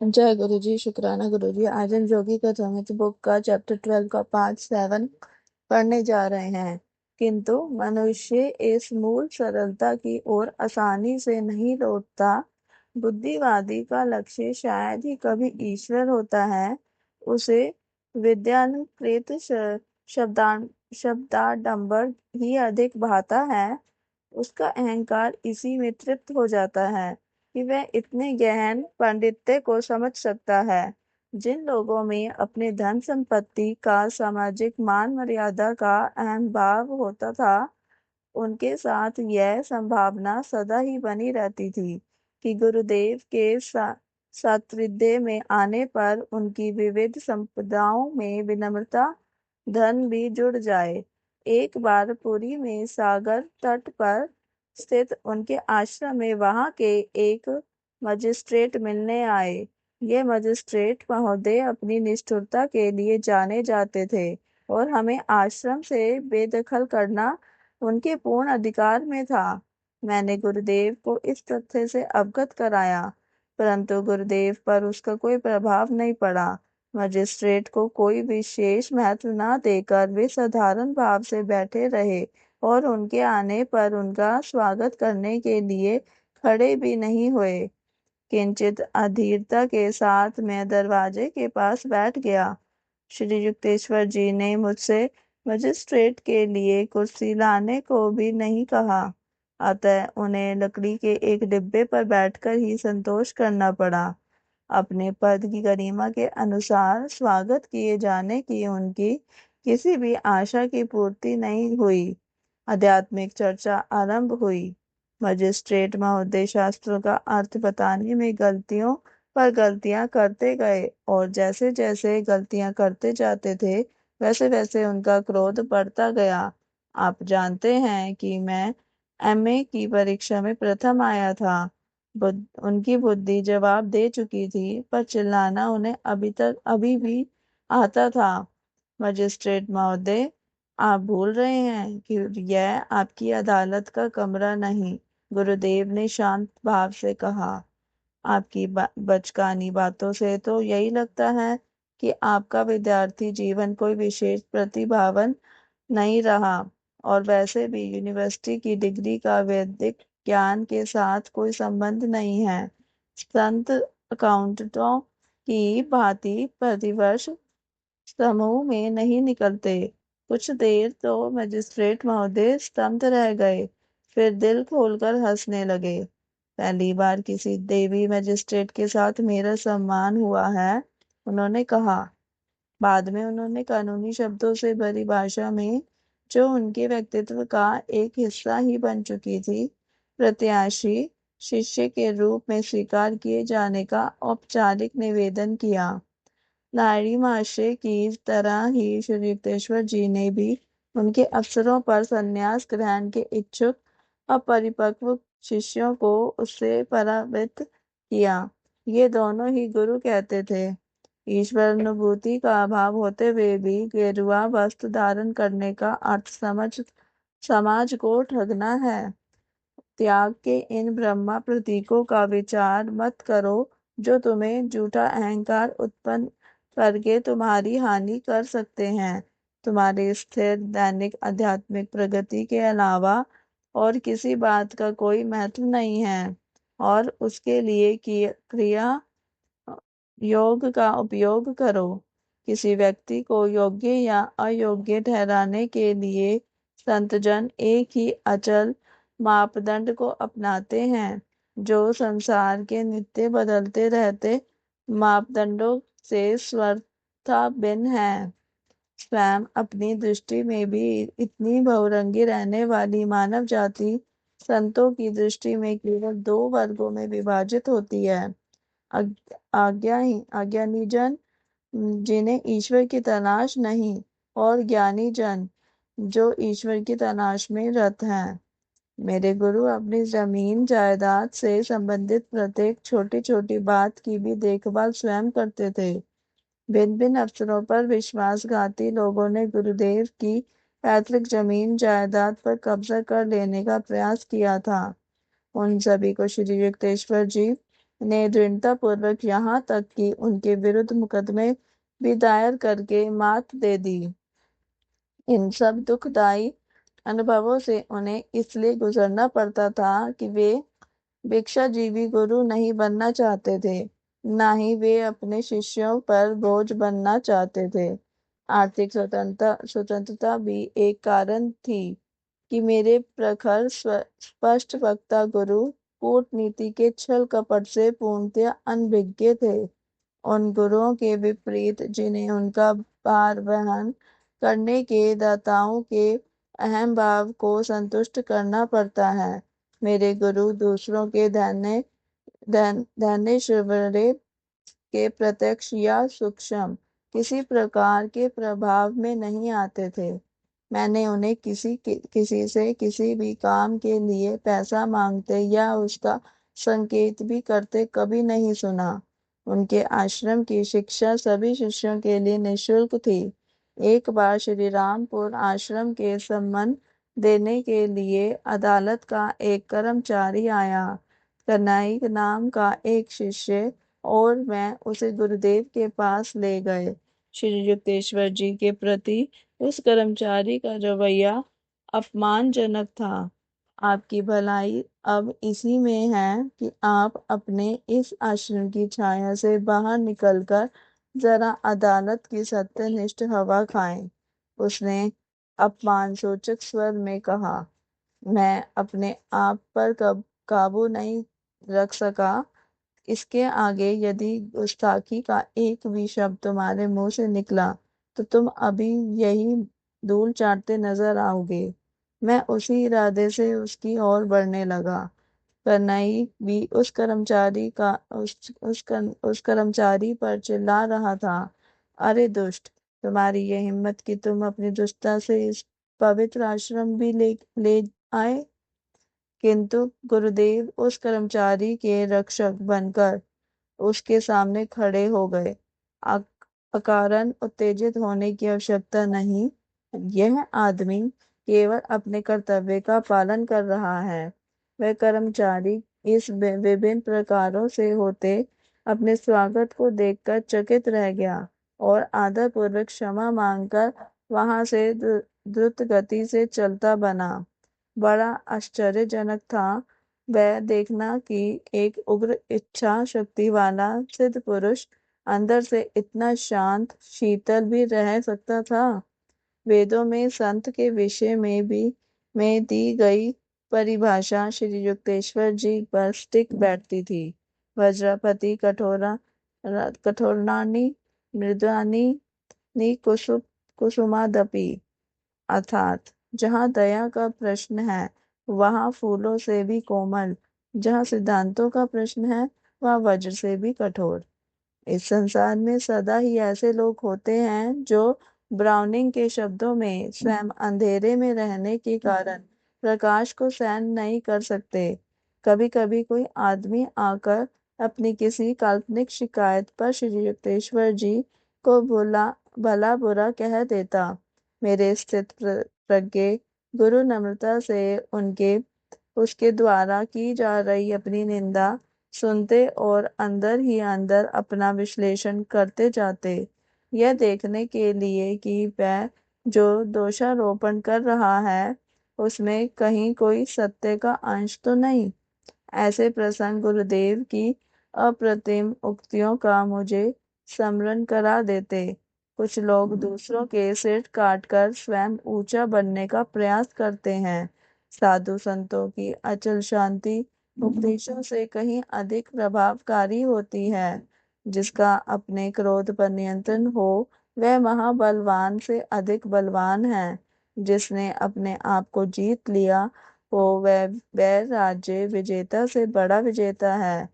जय गुरु जी। शुक्राना गुरु जी। आज हम जोगी का संहिता बुक का चैप्टर 12 का पार्ट 7 पढ़ने जा रहे हैं। किंतु मनुष्य इस मूल सरलता की ओर आसानी से नहीं लौटता। बुद्धिवादी का लक्ष्य शायद ही कभी ईश्वर होता है। उसे विद्यानुकृत शब्दाडंबर ही अधिक भाता है। उसका अहंकार इसी में तृप्त हो जाता है कि वह इतने गहन पांडित्य को समझ सकता है। जिन लोगों में अपने धन संपत्ति का, सामाजिक मान मर्यादा का अहम भाव होता था, उनके साथ यह संभावना सदा ही बनी रहती थी कि गुरुदेव के सानिध्य में आने पर उनकी विविध संपदाओं में विनम्रता धन भी जुड़ जाए। एक बार पुरी में सागर तट पर स्थित उनके आश्रम में वहां के एक मजिस्ट्रेट मिलने आए। ये मजिस्ट्रेट महोदय अपनी निष्ठुरता के लिए जाने जाते थे और हमें आश्रम से बेदखल करना उनके पूर्ण अधिकार में था। मैंने गुरुदेव को इस तथ्य से अवगत कराया, परंतु गुरुदेव पर उसका कोई प्रभाव नहीं पड़ा। मजिस्ट्रेट को कोई विशेष महत्व न देकर वे साधारण भाव से बैठे रहे और उनके आने पर उनका स्वागत करने के लिए खड़े भी नहीं हुए। किंचित अधीरता के साथ मैं दरवाजे के पास बैठ गया। श्री युक्तेश्वर जी ने मुझसे मजिस्ट्रेट के लिए कुर्सी लाने को भी नहीं कहा, अतः उन्हें लकड़ी के एक डिब्बे पर बैठकर ही संतोष करना पड़ा। अपने पद की गरिमा के अनुसार स्वागत किए जाने की उनकी किसी भी आशा की पूर्ति नहीं हुई। आध्यात्मिक चर्चा आरंभ हुई। मजिस्ट्रेट महोदय शास्त्रों का अर्थ बताने में गलतियों पर गलतियां करते गए और जैसे जैसे गलतियां करते जाते थे वैसे वैसे उनका क्रोध बढ़ता गया। आप जानते हैं कि मैं एमए की परीक्षा में प्रथम आया था। उनकी बुद्धि जवाब दे चुकी थी, पर चिल्लाना उन्हें अभी भी आता था। मजिस्ट्रेट महोदय, आप भूल रहे हैं कि यह आपकी अदालत का कमरा नहीं, गुरुदेव ने शांत भाव से कहा। आपकी बचकानी बातों से तो यही लगता है कि आपका विद्यार्थी जीवन कोई विशेष प्रतिभावान नहीं रहा, और वैसे भी यूनिवर्सिटी की डिग्री का वैदिक ज्ञान के साथ कोई संबंध नहीं है। संत अकाउंटेंटों की भांति प्रतिवर्ष समूह में नहीं निकलते। कुछ देर तो मजिस्ट्रेट महोदय स्तब्ध रह गए, फिर दिल खोलकर हंसने लगे। पहली बार किसी देवी मजिस्ट्रेट के साथ मेरा सम्मान हुआ है, उन्होंने कहा। बाद में उन्होंने कानूनी शब्दों से भरी भाषा में, जो उनके व्यक्तित्व का एक हिस्सा ही बन चुकी थी, प्रत्याशी शिष्य के रूप में स्वीकार किए जाने का औपचारिक निवेदन किया। नारी महाशय की तरह ही श्री युक्तेश्वर जी ने भी उनके अवसरों पर संन्यास ग्रहण के इच्छुक अपरिपक्व शिष्यों को उससे परावृत्त किया। ये दोनों ही गुरु कहते थे। ईश्वर अनुभूति का अभाव होते हुए भी गेरुआ वस्त्र धारण करने का अर्थ समाज को ठगना है। त्याग के इन ब्रह्मा प्रतीकों का विचार मत करो, जो तुम्हें झूठा अहंकार उत्पन्न करके तुम्हारी हानि कर सकते हैं। तुम्हारी स्थिर दैनिक आध्यात्मिक प्रगति के अलावा और किसी बात का कोई महत्व नहीं है, और उसके लिए क्रिया योग का उपयोग करो। किसी व्यक्ति को योग्य या अयोग्य ठहराने के लिए संतजन एक ही अचल मापदंड को अपनाते हैं, जो संसार के नित्य बदलते रहते मापदंडों से सर्वथा भिन्न है। स्वयं अपनी दृष्टि में भी इतनी बहुरंगी रहने वाली मानव जाति संतों की दृष्टि में केवल दो वर्गों में विभाजित होती है। अज्ञानी जन, जिन्हें ईश्वर की तलाश नहीं, और ज्ञानी जन, जो ईश्वर की तलाश में रत हैं। मेरे गुरु अपनी जमीन जायदाद से संबंधित प्रत्येक छोटी छोटी बात की भी देखभाल स्वयं करते थे। भिन्न भिन्न अवसरों पर विश्वासघाती लोगों ने गुरुदेव की पैतृक जमीन जायदाद पर कब्जा कर लेने का प्रयास किया था। उन सभी को श्री युक्तेश्वर जी ने दृढ़तापूर्वक यहाँ तक कि उनके विरुद्ध मुकदमे भी दायर करके मात दे दी। इन सब दुखदायी अनुभवों से उन्हें इसलिए गुजरना पड़ता था कि वे भिक्षाजीवी गुरु नहीं बनना चाहते थे, ना ही वे अपने शिष्यों पर बोझ बनना चाहते थे। आर्थिक स्वतंत्रता भी एक कारण थी कि मेरे प्रखर स्पष्ट वक्ता गुरु कूटनीति के छल कपट से पूर्णतया अनभिज्ञ थे। उन गुरुओं के विपरीत जिन्हें उनका भार वहन करने के दाताओं के अहम भाव को संतुष्ट करना पड़ता है, मेरे गुरु दूसरों के धन्यश्वरे के प्रत्यक्ष या सूक्ष्म किसी प्रकार के प्रभाव में नहीं आते थे। मैंने उन्हें किसी से किसी भी काम के लिए पैसा मांगते या उसका संकेत भी करते कभी नहीं सुना। उनके आश्रम की शिक्षा सभी शिष्यों के लिए निःशुल्क थी। एक बार श्री रामपुर आश्रम के सम्मन देने के लिए अदालत का एक कर्मचारी आया। कन्हई नाम का एक शिष्य और मैं उसे गुरुदेव के पास ले गए। श्री युक्तेश्वर जी के प्रति उस कर्मचारी का रवैया अपमानजनक था। आपकी भलाई अब इसी में है कि आप अपने इस आश्रम की छाया से बाहर निकलकर जरा अदालत की सत्यनिष्ठ हवा खाएं। उसने अपमानसूचक स्वर में कहा। मैं अपने आप पर कब काबू नहीं रख सका। इसके आगे यदि गुस्ताखी का एक भी शब्द तुम्हारे मुंह से निकला तो तुम अभी यही धूल चाटते नजर आओगे। मैं उसी इरादे से उसकी ओर बढ़ने लगा। कन्हई भी उस कर्मचारी पर चिल्ला रहा था। अरे दुष्ट, तुम्हारी ये हिम्मत कि तुम अपनी दुष्टता से इस पवित्र आश्रम भी ले आए। किंतु गुरुदेव उस कर्मचारी के रक्षक बनकर उसके सामने खड़े हो गए। अकारण उत्तेजित होने की आवश्यकता नहीं। यह आदमी केवल अपने कर्तव्य का पालन कर रहा है। वह कर्मचारी इस विभिन्न प्रकारों से होते अपने स्वागत को देखकर चकित रह गया और आदरपूर्वक क्षमा मांगकर वहां से द्रुत गति से चलता बना। बड़ा आश्चर्यजनक था वह देखना कि एक उग्र इच्छा शक्ति वाला सिद्ध पुरुष अंदर से इतना शांत शीतल भी रह सकता था। वेदों में संत के विषय में दी गई परिभाषा श्री युक्तेश्वर जी पर स्टिक बैठती थी। वज्रपति कठोरनानी मृदानी कुसुमादपि, अर्थात जहाँ दया का प्रश्न है वहाँ फूलों से भी कोमल, जहाँ सिद्धांतों का प्रश्न है वहाँ वज्र से भी कठोर। इस संसार में सदा ही ऐसे लोग होते हैं जो ब्राउनिंग के शब्दों में स्वयं अंधेरे में रहने के कारण प्रकाश को सहन नहीं कर सकते। कभी कभी कोई आदमी आकर अपनी किसी काल्पनिक शिकायत पर श्री युक्तेश्वर जी को भला बुरा कह देता। मेरे स्थित प्रज्ञ गुरु नम्रता से उसके द्वारा की जा रही अपनी निंदा सुनते और अंदर ही अंदर अपना विश्लेषण करते जाते, यह देखने के लिए कि वह जो दोषारोपण कर रहा है उसमें कहीं कोई सत्य का अंश तो नहीं। ऐसे प्रसंग गुरुदेव की अप्रतिम उक्तियों का मुझे स्मरण करा देते। कुछ लोग दूसरों के सिर काटकर स्वयं ऊंचा बनने का प्रयास करते हैं। साधु संतों की अचल शांति उपदेशों से कहीं अधिक प्रभावकारी होती है। जिसका अपने क्रोध पर नियंत्रण हो वह महाबलवान से अधिक बलवान है। जिसने अपने आप को जीत लिया हो वह राज्य विजेता से बड़ा विजेता है।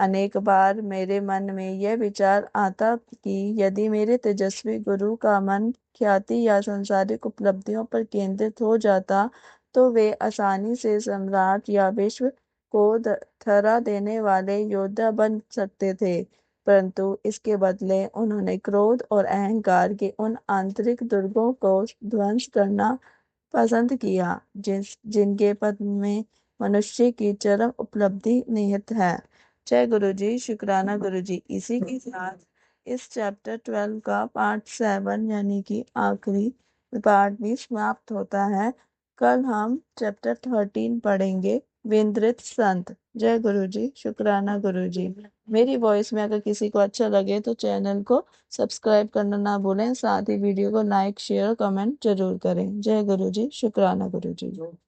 अनेक बार मेरे मन में यह विचार आता कि यदि मेरे तेजस्वी गुरु का मन ख्याति या सांसारिक उपलब्धियों पर केंद्रित हो जाता तो वे आसानी से सम्राट या विश्व को थरा देने वाले योद्धा बन सकते थे। परंतु इसके बदले उन्होंने क्रोध और अहंकार के उन आंतरिक दुर्गों को ध्वंस करना पसंद किया जिनके पद में मनुष्य की चरम उपलब्धि निहित है। जय गुरु जी, शुक्राना गुरु जी। इसी के साथ इस चैप्टर 12 का पार्ट 7 यानी कि आखिरी पार्ट भी समाप्त होता है। कल हम चैप्टर 13 पढ़ेंगे, विंद्रित संत। जय गुरु जी, शुक्राना गुरु जी। मेरी वॉइस में अगर किसी को अच्छा लगे तो चैनल को सब्सक्राइब करना ना भूलें, साथ ही वीडियो को लाइक शेयर कमेंट जरूर करें। जय गुरु जी, शुक्राना गुरु जी।